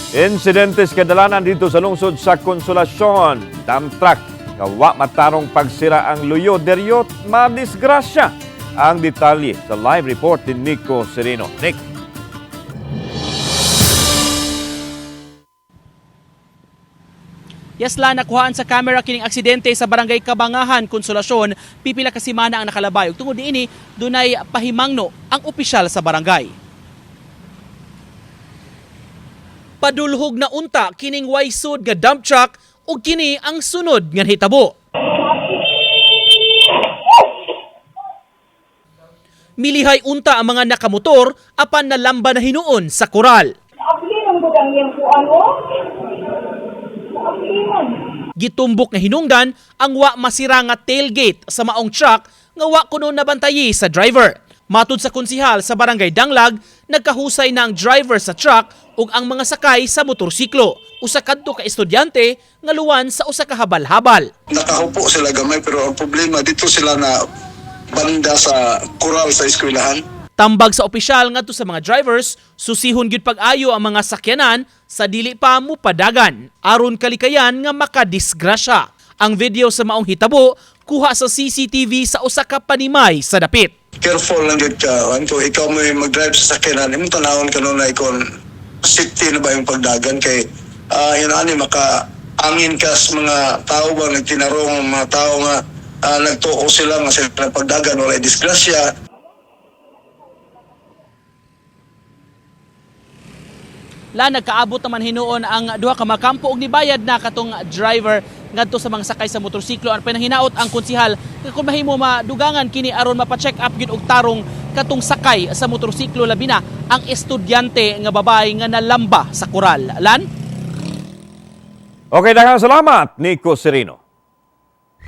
Insidentes kadalanan dito sa lungsod sa Consolacion. Dump truck, kawa matarong pagsira ang luyo, deryot, madisgrasya. Ang detalye sa live report ni Nico Sereno. Nick. Yasla, nakuhaan sa camera kining aksidente sa barangay Kabangahan, Consolacion, pipila ka semana ang nakalabayog. Tungod diini, dunay pahimangno ang opisyal sa barangay. Padulhog na unta kining waysud nga dump truck ug kini ang sunod nga hitabo. Milihay unta ang mga nakamotor apan nalamba na hinuon sa koral. Gitumbok nga hinungdan ang wa masira nga tailgate sa maong truck nga wa kuno nabantayi sa driver. Matud sa konsihal sa barangay Danglag, nagkahusay na ang driver sa truck ug ang mga sakay sa motorsiklo. Usa kadto ka estudyante nga luwan sa usa ka habal-habal. Nakahupo sila gamay pero ang problema dito sila na banda sa koral sa eskwelahan. Tambag sa opisyal ngadto sa mga drivers, susihon gyud pag-ayo ang mga sakyanan sa dili pa mupadagan aron kalikayan nga makadisgrasya. Ang video sa maong hitabo kuha sa CCTV sa usa ka panimay sa dapit. Careful lang yun ka. Kung ikaw mo mag-drive sa sakyanan, imong tanawon ka nun na ikon safety na ba yung pagdagan kay maka-angin ka sa mga tao ba nagtinarong mga tao nga nagtuo sila nga sa pagdagan wala disgrasya. Nagkaabot naman hinuon ang duha ka makampo og nibayad na katong driver ngadto sa mga sakay sa motorsiklo. Ang pinahinaot ang konsihal kung mahimo madugangan kini aron mapa-check up gyud og tarong katong sakay sa motorsiklo labi na ang estudyante nga babae nga nalamba sa koral. Lan? Okay, daghang salamat, Nico Sereno.